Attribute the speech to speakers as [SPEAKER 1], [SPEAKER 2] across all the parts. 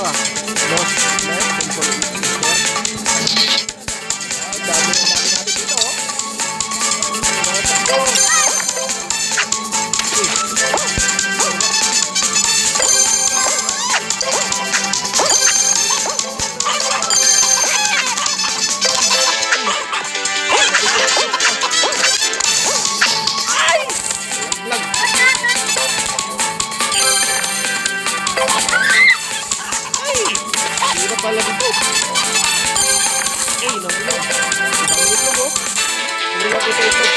[SPEAKER 1] ah. Lost left, simple sister. Dami natin dito oh. Pala dito. Nangulog. Ibang itlog oh. Hindi natin ito itlog.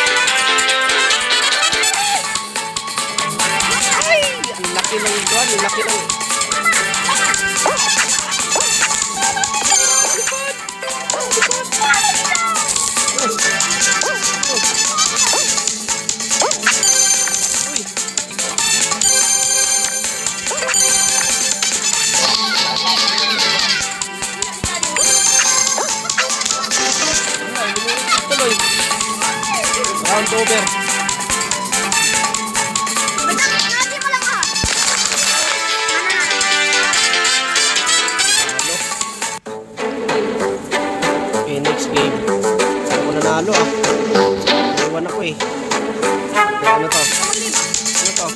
[SPEAKER 1] Ay! Ang laki ng iguan. Ang laki ng... Round over. Okay, next game. Ako nanalo ah. Iwan ako eh. Ano to? Ano to?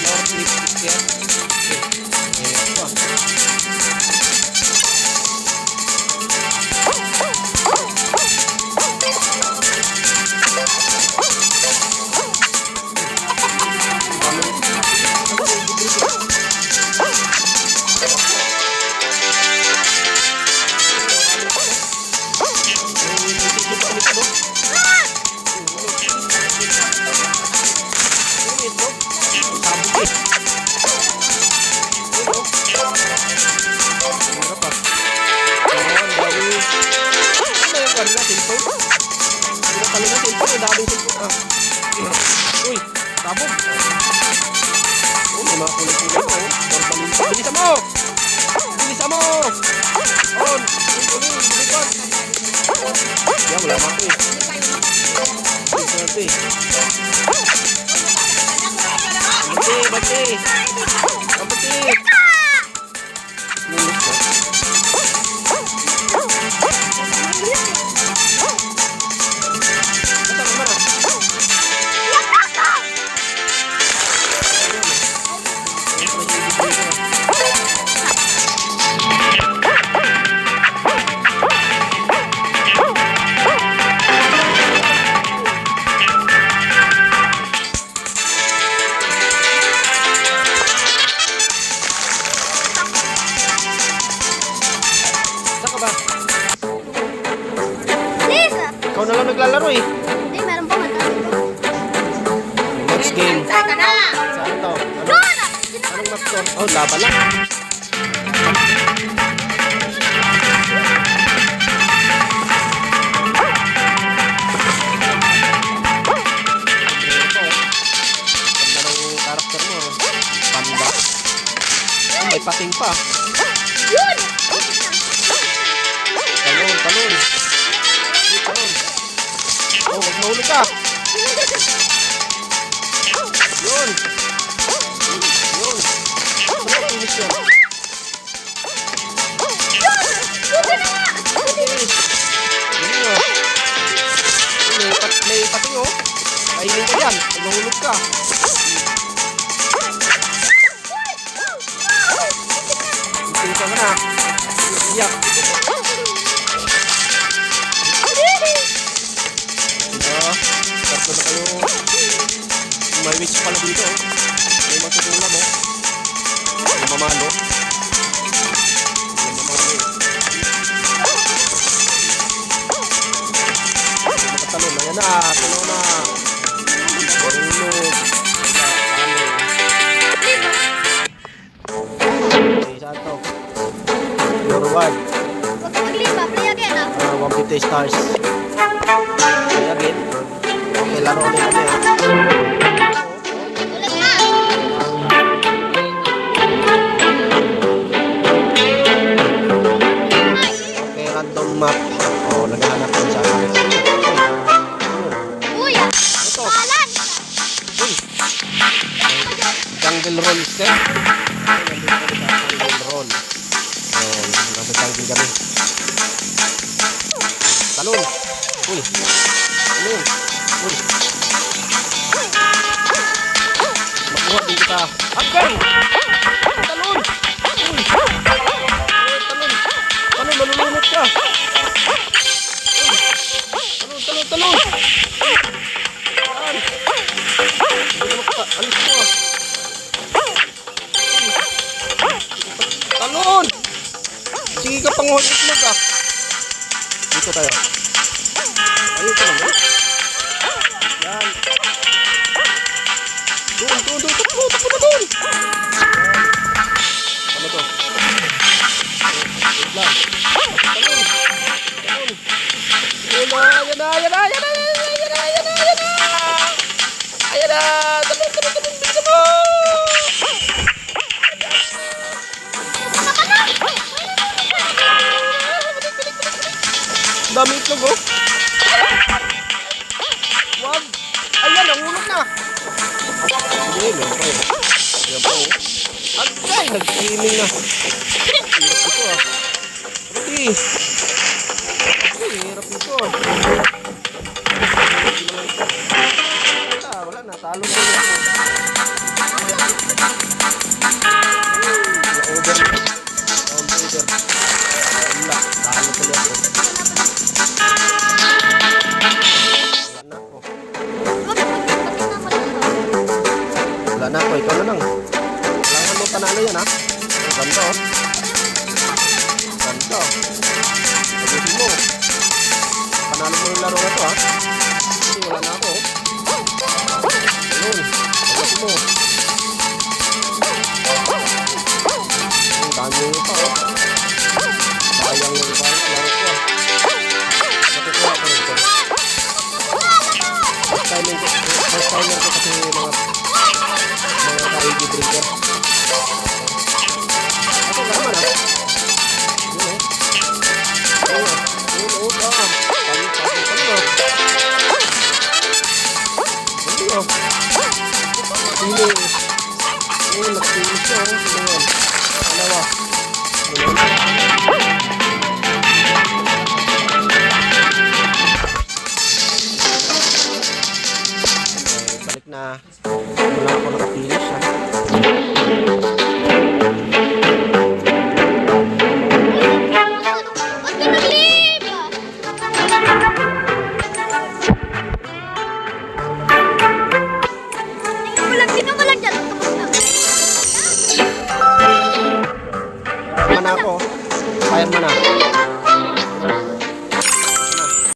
[SPEAKER 1] North Lipstick yan. Okay. Ito ah. Uy, sabog. Oh, may mga kulit-kulit oh. Bilisan mo! Bilisan mo! On! Bilisan! Yan, wala mga kulit. Bati! Nilis ko. Ikaw na lang naglalaro eh.
[SPEAKER 2] Hindi, meron pa matalo.
[SPEAKER 1] Next game.
[SPEAKER 2] Saan na?
[SPEAKER 1] Saan to? Anong map to? Oh, laban lang. Ganda ng karakter mo. Panda. Oh, may pating pa.
[SPEAKER 2] Yun!
[SPEAKER 1] Talon. Oh, wag mahulog ka. Yun. Ano finish yan? May pating oh. Kainin ka dyan. Wag mahulog ka. Tingin ka na. Iyak. Tatlo na kayo. May witch pala dito. May magtutula mo. May mamalo. May makatalon na. Yan na. Tulo na. Marunod. Okay, saan to? Number 1.
[SPEAKER 2] Huwag ka maglipa. Play again ah.
[SPEAKER 1] 150 stars. Play again. Okay, laro ulit kami ah.
[SPEAKER 2] Ulit na.
[SPEAKER 1] Okay, random map. Oh, naghahanap ko sa akin.
[SPEAKER 2] Uy!
[SPEAKER 1] Ito.
[SPEAKER 2] Palan!
[SPEAKER 1] Uy. Jungle roll step. Jungle roll. Oh. gabi. Talon. Uy. Talon. Uy. Makuha din kita. Agay! Talon! Uy. Talon. Talon, malulunod ka. Talon, talon, talon. Yan. Hindi na alis mo ah. Talon! Sige ka panguhag itlog ah. Dito tayo. Ayun ka lang eh. Yan. Doon, doon, doon. Takbo, takbo na doon. Ano to? Wait lang. Talon. Talon. Ayan na, ayan na, ayan na, ayan na, ayan na, ayan na, ayan na, ayan na. Ayan na. Talon, talon, talon. Bisa mo. Dami itlog oh. Wag. Ayan, nahulog na. Hindi, meron pa yun. Ayan pa oh. Agay, nag-swimming na. Hirap ito ah. Rudy. Ay, hirap ito ah. Wala na, talo na yun. Na-over. Down-over. Wala, talo tuloy ako. Wala na ako, ikaw na lang. Kailangan mo panalo yan ha. Ganda oh. Ganda. Sagutin mo. Panalo mo yung laro na to ha. Kasi wala na ako. Ayun. Sagutin mo. Ang dami mo pa oh. Sayang yung iba yung laro ko ah. Natutuwa ko rin ko. First timer ko kasi mga kaigi drinker. Ako naman ha. Yun oh. Yun oh. Pagod. Hindi oh. Pili. Yun, nagpili siya oh. Sino yan? Dalawa. Balik na. Wala ako nakapili siya.
[SPEAKER 2] Huwag ka nag-leave! Tingnan mo lang dyan.
[SPEAKER 1] Tama na ako. Kaya mo na.